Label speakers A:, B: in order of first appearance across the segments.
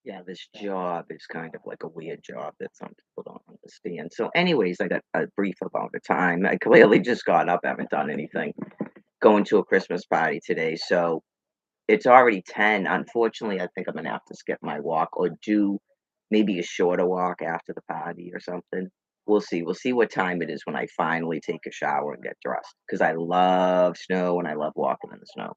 A: Yeah, this job is kind of like a weird job that some people don't understand. So, anyways, I got a brief amount of time. I clearly just got up, haven't done anything. Going to a Christmas party today, so it's already 10. Unfortunately, I think I'm gonna have to skip my walk or do maybe a shorter walk after the party or something. We'll see. We'll see what time it is when I finally take a shower and get dressed. Because I love snow and I love walking in the snow.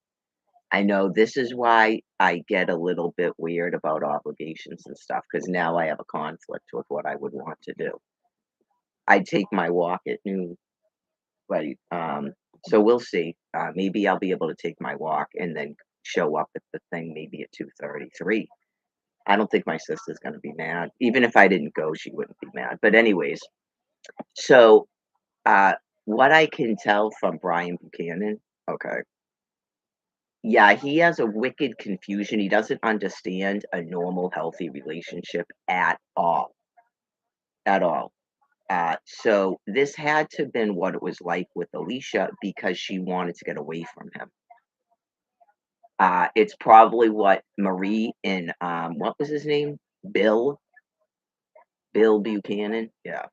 A: I know this is why I get a little bit weird about obligations and stuff. Because now I have a conflict with what I would want to do. I take my walk at noon, right? So we'll see. Maybe I'll be able to take my walk and then show up at the thing maybe at 2:33. I don't think my sister's gonna be mad. Even if I didn't go, she wouldn't be mad. But anyways, so, uh, what I can tell from Brian Buchanan, okay, yeah, he has a wicked confusion. He doesn't understand a normal, healthy relationship at all. So this had to have been what it was like with Alicia because she wanted to get away from him. It's probably what Marie and, what was his name? Bill Bill Buchanan? Yeah.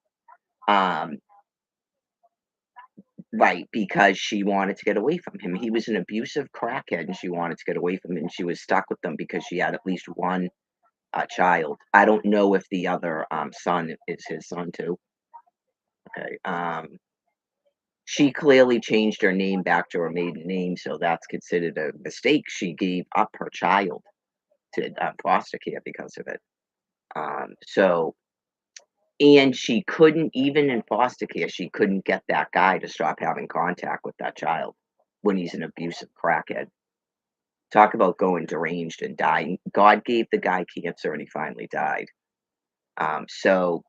A: Um, right, because she wanted to get away from him. He was an abusive crackhead, and she wanted to get away from him, and she was stuck with them because she had at least one, child. I don't know if the other, son is his son too. Okay, she clearly changed her name back to her maiden name, so that's considered a mistake. She gave up her child to, foster care because of it. So and she couldn't even in foster care, she couldn't get that guy to stop having contact with that child when he's an abusive crackhead. Talk about going deranged and dying. God gave the guy cancer and he finally died. So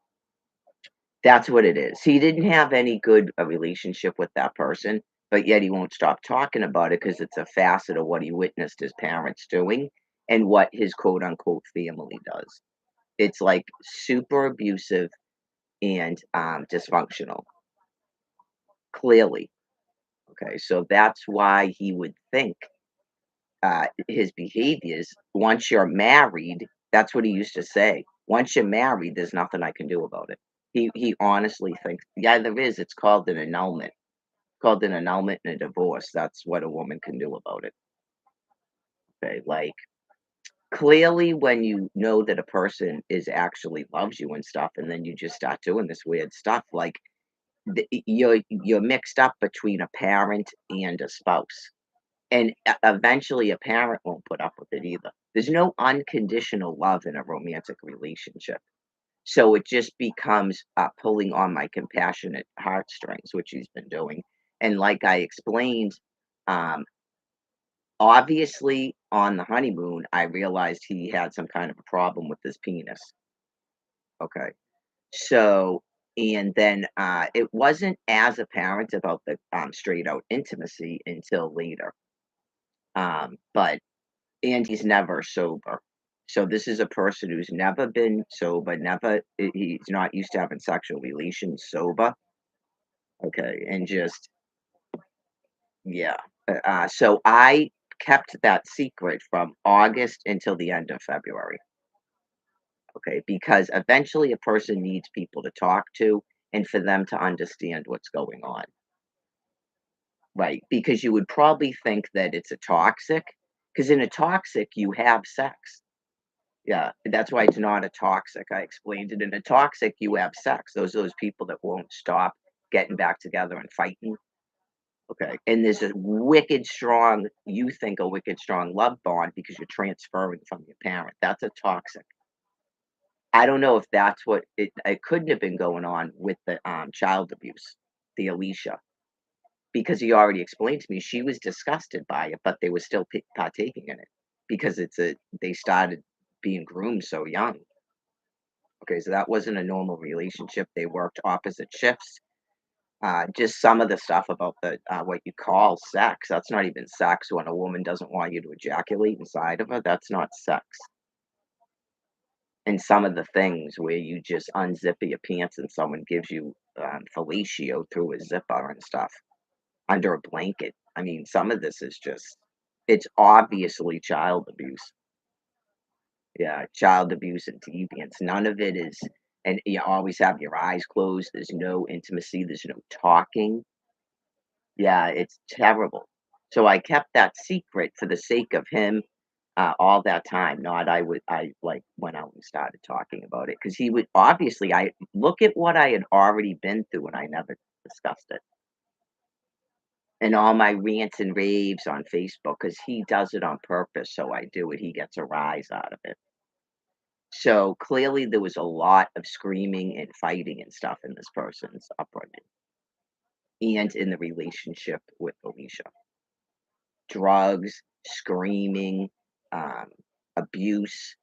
A: that's what it is. He didn't have any good relationship with that person, but yet he won't stop talking about it because it's a facet of what he witnessed his parents doing and what his quote unquote family does. It's like super abusive and dysfunctional, clearly. Okay, so that's why he would think his behaviors, once you're married, that's what he used to say. Once you're married, there's nothing I can do about it. He honestly thinks, yeah, there is. It's called an annulment. Called an annulment and a divorce. That's what a woman can do about it. Okay, like clearly when you know that a person is actually loves you and stuff, and then you just start doing this weird stuff, like you're mixed up between a parent and a spouse. And eventually, a parent won't put up with it either. There's no unconditional love in a romantic relationship. So it just becomes pulling on my compassionate heartstrings, which he's been doing. And like I explained, um, obviously on the honeymoon, I realized he had some kind of a problem with his penis. Okay. So, and then it wasn't as apparent about the straight out intimacy until later. But and he's never sober. So this is a person who's never been sober, never he's not used to having sexual relations sober. Okay, and just yeah. So I kept that secret from August until the end of February. Okay, because eventually a person needs people to talk to and for them to understand what's going on. Right, because you would probably think that it's a toxic, because in a toxic you have sex. Yeah, that's why it's not a toxic. I explained it. In a toxic, you have sex. Those are those people that won't stop getting back together and fighting. Okay. And there's a wicked strong, you think a wicked strong love bond because you're transferring from your parent. That's a toxic. I don't know if that's what it couldn't have been going on with the child abuse, the Alicia, because he already explained to me she was disgusted by it, but they were still partaking in it because they started being groomed so young. Okay, so that wasn't a normal relationship. They worked opposite shifts. Just some of the stuff about the what you call sex. That's not even sex when a woman doesn't want you to ejaculate inside of her. That's not sex. And some of the things where you just unzip your pants and someone gives you fellatio through a zipper and stuff under a blanket. I mean, some of this is just it's obviously child abuse. Yeah, child abuse and deviance. None of it is, and you always have your eyes closed. There's no intimacy. There's no talking. Yeah, it's terrible. So I kept that secret for the sake of him, all that time. Not I like went out and started talking about it because he would obviously. I look at what I had already been through, and I never discussed it. And all my rants and raves on Facebook because he does it on purpose. So I do it. He gets a rise out of it. So clearly, there was a lot of screaming and fighting and stuff in this person's upbringing and in the relationship with Alicia. Drugs, screaming, um, abuse,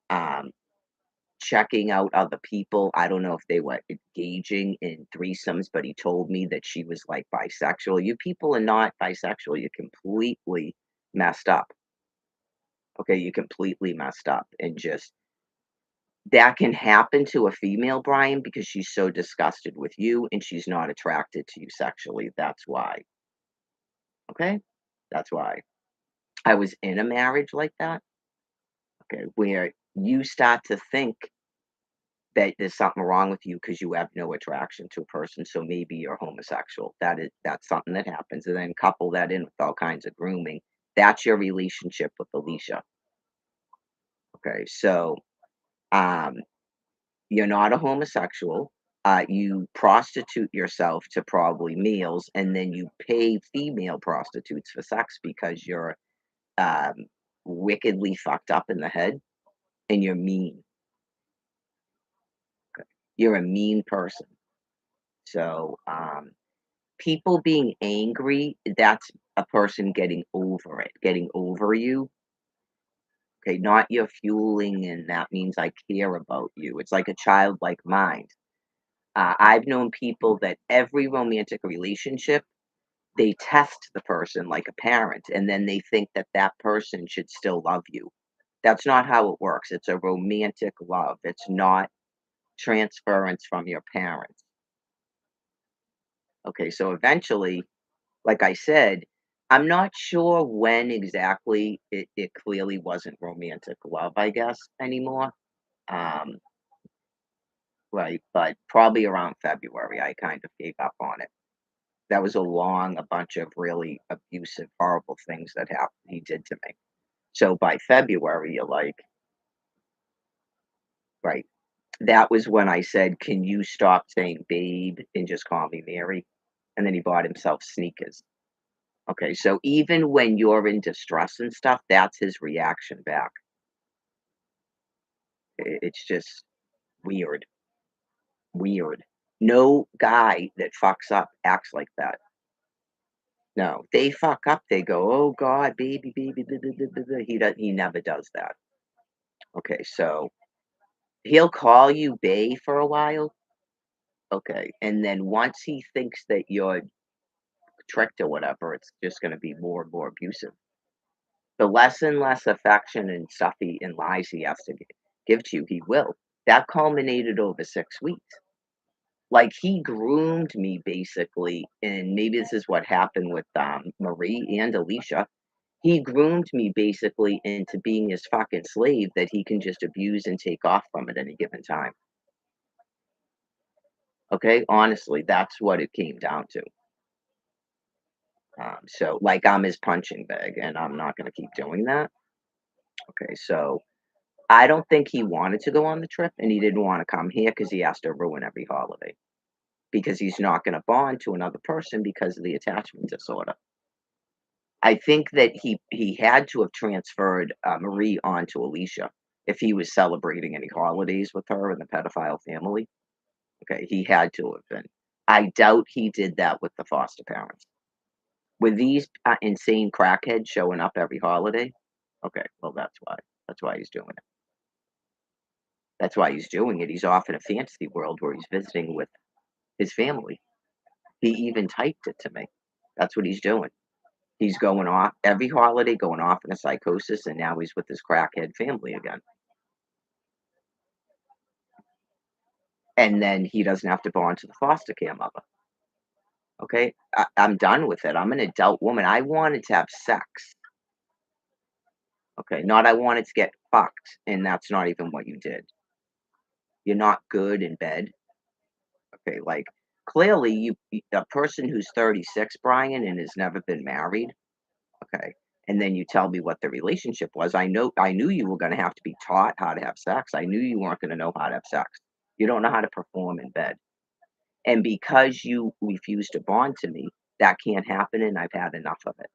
A: um, checking out other people. I don't know if they were engaging in threesomes, but he told me that she was like bisexual. You people are not bisexual. You're completely messed up. Okay, you completely messed up and just that can happen to a female, Brian, because she's so disgusted with you and she's not attracted to you sexually. That's why. Okay? That's why. I was in a marriage like that, okay, where you start to think that there's something wrong with you because you have no attraction to a person, so maybe you're homosexual. That's something that happens. And then couple that in with all kinds of grooming. That's your relationship with Alicia. Okay. So um you're not a homosexual. You prostitute yourself to probably males, and then you pay female prostitutes for sex because you're um, wickedly fucked up in the head and you're mean. You're a mean person. So, people being angry, that's a person getting over it, getting over you. Okay, not your fueling, and that means I care about you. It's like a childlike mind. I've known people that every romantic relationship, they test the person like a parent, and then they think that that person should still love you. That's not how it works. It's a romantic love. It's not transference from your parents. Okay, so eventually, like I said, I'm not sure when exactly it clearly wasn't romantic love, I guess, anymore. Um, right, but probably around February, I kind of gave up on it. That was along a bunch of really abusive, horrible things that happened he did to me. So by February, you're like, right. That was when I said, "Can you stop saying babe and just call me Mary?" And then he bought himself sneakers. Okay, so even when you're in distress and stuff, that's his reaction back. It's just weird, weird. No guy that fucks up acts like that. No, they fuck up, they go, "Oh god, baby, baby, blah, blah, blah, blah, blah." He never does that. Okay, so he'll call you "bae" for a while, okay, and then once he thinks that you're tricked or whatever, it's just gonna be more and more abusive. The less and less affection and stuff and lies he has to give to you, he will. That culminated over 6 weeks. Like, he groomed me basically, and maybe this is what happened with, Marie and Alicia. He groomed me basically into being his fucking slave that he can just abuse and take off from at any given time. Okay? Honestly, that's what it came down to. So, like, I'm his punching bag, and I'm not gonna keep doing that. Okay, so I don't think he wanted to go on the trip, and he didn't wanna come here because he has to ruin every holiday, because he's not gonna bond to another person because of the attachment disorder. I think that he had to have transferred, Marie onto Alicia if he was celebrating any holidays with her and the pedophile family. Okay, he had to have been. I doubt he did that with the foster parents. With these, insane crackheads showing up every holiday? Okay, well, that's why. That's why he's doing it. That's why he's doing it. He's off in a fantasy world where he's visiting with his family. He even typed it to me. That's what he's doing. He's going off every holiday, going off in a psychosis, and now he's with his crackhead family again. And then he doesn't have to bond to the foster care mother. Okay? I'm done with it. I'm an adult woman. I wanted to have sex. Okay? Not I wanted to get fucked, and that's not even what you did. You're not good in bed. Okay, like clearly a person who's 36, Brian, and has never been married. Okay, and then you tell me what the relationship was. I knew you were going to have to be taught how to have sex. I knew you weren't going to know how to have sex. You don't know how to perform in bed, and because you refuse to bond to me, that can't happen, and I've had enough of it.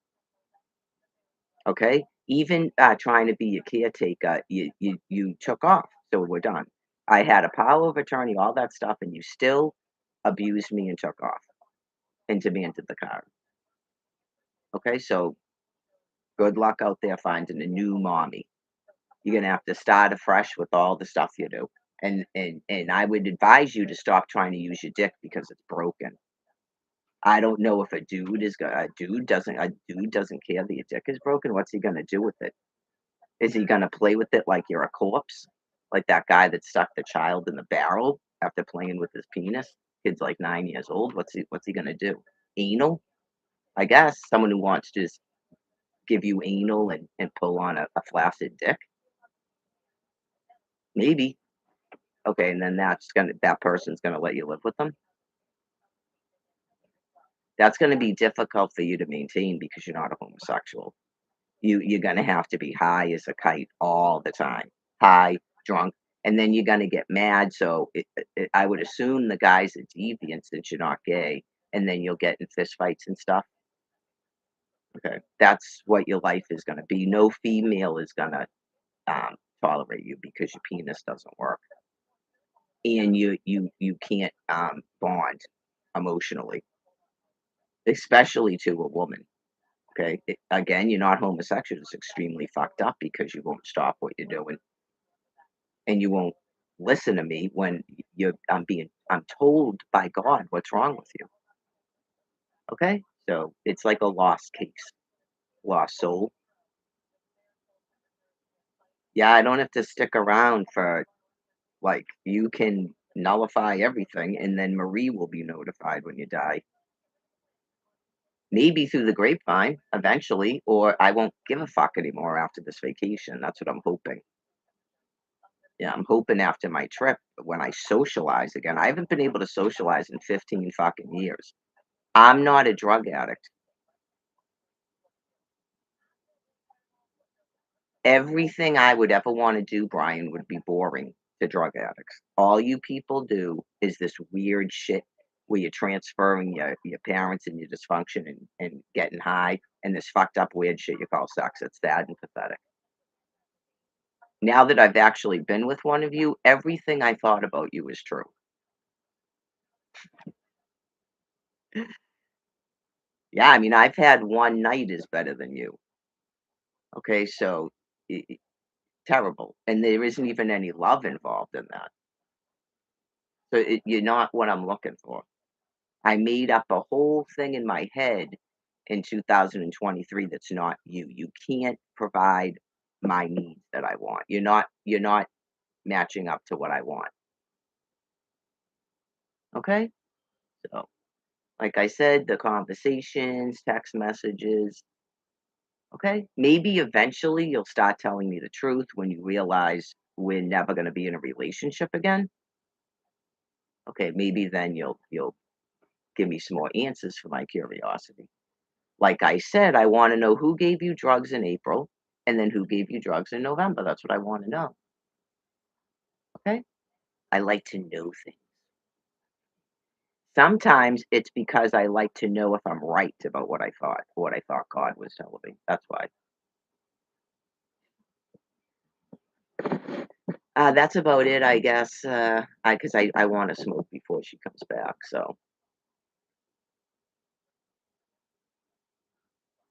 A: Okay, even trying to be your caretaker, you took off, so we're done. I had a power of attorney, all that stuff, and you still abused me and took off into me into the car. Okay, so good luck out there finding a new mommy. You're gonna have to start afresh with all the stuff you do. And I would advise you to stop trying to use your dick because it's broken. I don't know if a dude doesn't care that your dick is broken. What's he gonna do with it? Is he gonna play with it like you're a corpse? Like that guy that stuck the child in the barrel after playing with his penis? Kid's like 9 years old. What's he gonna do? Anal? I guess someone who wants to just give you anal and pull on a flaccid dick? Maybe. Okay, and then that person's gonna let you live with them? That's gonna be difficult for you to maintain because you're not a homosexual. You're gonna have to be high as a kite all the time. High, drunk, and then you're gonna get mad, so I would assume the guy's a deviant since you're not gay, and then you'll get in fistfights and stuff? Okay, that's what your life is gonna be. No female is gonna, tolerate you because your penis doesn't work, and you can't, bond emotionally, especially to a woman, okay? Again, you're not homosexual, it's extremely fucked up because you won't stop what you're doing, and you won't listen to me when I'm told by God what's wrong with you, okay? So, it's like a lost case, lost soul. Yeah, I don't have to stick around for like, you can nullify everything, and then Marie will be notified when you die. Maybe through the grapevine eventually, or I won't give a fuck anymore after this vacation. That's what I'm hoping. Yeah, I'm hoping after my trip, when I socialize again. I haven't been able to socialize in 15 fucking years. I'm not a drug addict. Everything I would ever want to do, Brian, would be boring to drug addicts. All you people do is this weird shit where you're transferring your parents and your dysfunction and getting high and this fucked up weird shit you call sex. It's sad and pathetic. Now that I've actually been with one of you, everything I thought about you is true. Yeah, I mean, I've had one night is better than you. Okay, so terrible. And there isn't even any love involved in that. So you're not what I'm looking for. I made up a whole thing in my head in 2023 that's not you. You can't provide my needs that I want. You're not matching up to what I want. Okay? So, like I said, the conversations, text messages, okay? Maybe eventually you'll start telling me the truth when you realize we're never going to be in a relationship again. Okay, maybe then you'll give me some more answers for my curiosity. Like I said, I wanna know who gave you drugs in April, and then who gave you drugs in November. That's what I wanna know, okay? I like to know things. Sometimes it's because I like to know if I'm right about what I thought God was telling me. That's why. That's about it, I guess, I wanna smoke before she comes back, so,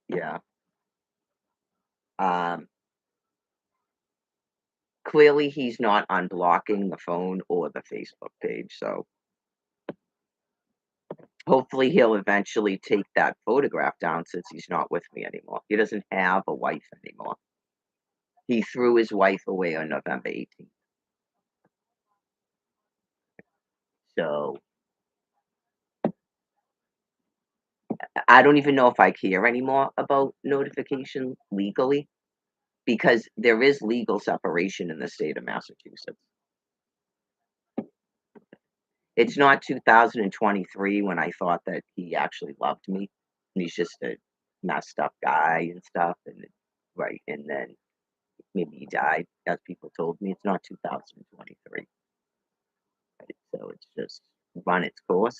A: yeah. Um, Clearly, he's not unblocking the phone or the Facebook page, so hopefully, he'll eventually take that photograph down since he's not with me anymore. He doesn't have a wife anymore. He threw his wife away on November 18th. So I don't even know if I care anymore about notification legally. because there is legal separation in the state of Massachusetts. It's not 2023 when I thought that he actually loved me. He's just a messed up guy and stuff, and right, and then maybe he died, as people told me. It's not 2023, right? So it's just run its course.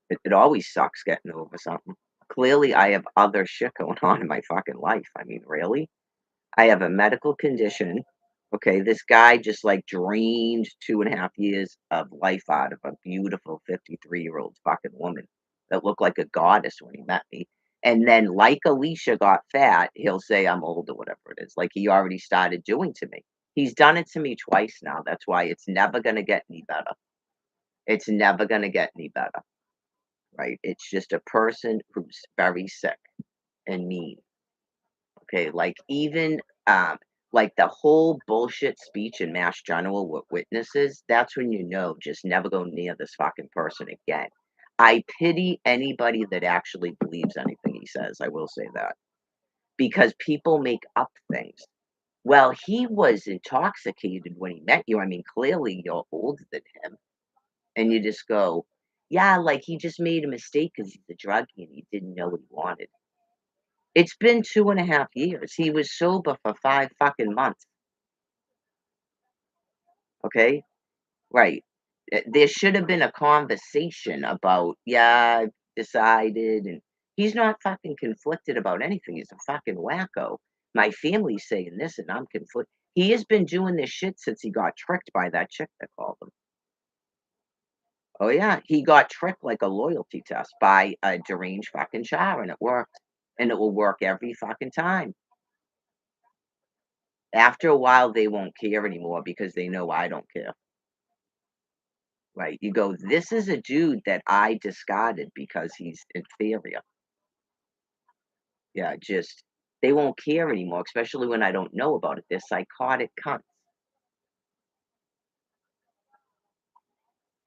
A: It always sucks getting over something. Clearly, I have other shit going on in my fucking life. I mean, really? I have a medical condition. Okay, this guy just like drained 2.5 years of life out of a beautiful 53-year-old fucking woman that looked like a goddess when he met me. And then, like Alicia got fat, he'll say I'm old or whatever it is, like he already started doing to me. He's done it to me twice now. That's why it's never going to get any better. It's never going to get any better, right? It's just a person who's very sick and mean. Okay, like even like the whole bullshit speech in Mass General with witnesses, that's when you know just never go near this fucking person again. I pity anybody that actually believes anything he says. I will say that. Because people make up things. Well, he was intoxicated when he met you. I mean, clearly you're older than him. And you just go, yeah, like he just made a mistake because he's a druggie and he didn't know what he wanted. It's been 2.5 years. He was sober for 5 fucking months, okay? Right. There should have been a conversation about, "Yeah, I've decided," and he's not fucking conflicted about anything. He's a fucking wacko. My family's saying this, and I'm conflicted. He has been doing this shit since he got tricked by that chick that called him. Oh, yeah. He got tricked like a loyalty test by a deranged fucking child, and it worked. And it will work every fucking time. After a while, they won't care anymore because they know I don't care, right? You go, "This is a dude that I discarded because he's inferior." Yeah, just they won't care anymore, especially when I don't know about it. They're psychotic cunts.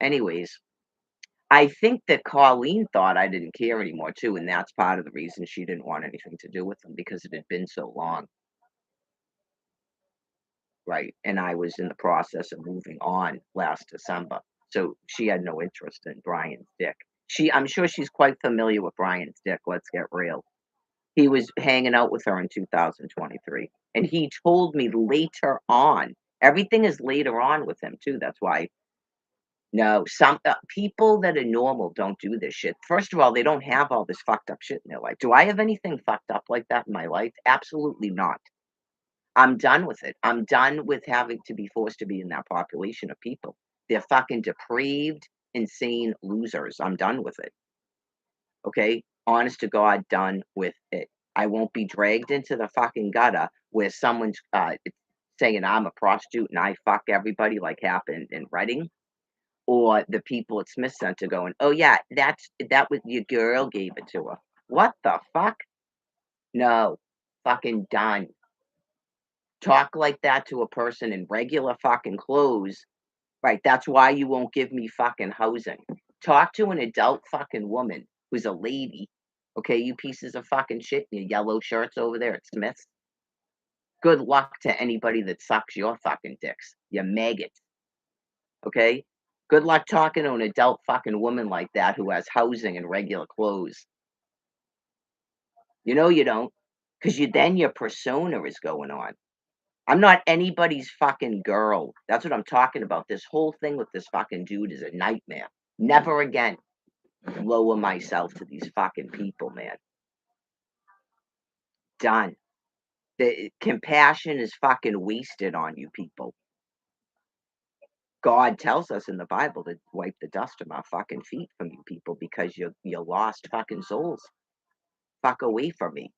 A: Anyways, I think that Colleen thought I didn't care anymore too, and that's part of the reason she didn't want anything to do with him because it had been so long, right? And I was in the process of moving on last December. So she had no interest in Brian's dick. I'm sure she's quite familiar with Brian's dick, let's get real. He was hanging out with her in 2023, and he told me later on. Everything is later on with him too. That's why no, some people that are normal don't do this shit. First of all, they don't have all this fucked up shit in their life. Do I have anything fucked up like that in my life? Absolutely not. I'm done with it. I'm done with having to be forced to be in that population of people. They're fucking depraved, insane losers. I'm done with it. Okay? Honest to God, done with it. I won't be dragged into the fucking gutter where someone's saying I'm a prostitute and I fuck everybody like happened in Reading, or the people at Smith Center going, "Oh yeah, that was your girl gave it to her." What the fuck? No, fucking done. Talk like that to a person in regular fucking clothes. Right, that's why you won't give me fucking housing. Talk to an adult fucking woman who's a lady, okay, you pieces of fucking shit in your yellow shirts over there at Smith's. Good luck to anybody that sucks your fucking dicks, you maggots, okay? Good luck talking to an adult fucking woman like that who has housing and regular clothes. You know you don't, 'cause your persona is going on. I'm not anybody's fucking girl. That's what I'm talking about. This whole thing with this fucking dude is a nightmare. Never again lower myself to these fucking people, man. Done. The compassion is fucking wasted on you people. God tells us in the Bible to wipe the dust from our fucking feet from you people because you lost fucking souls. Fuck away from me.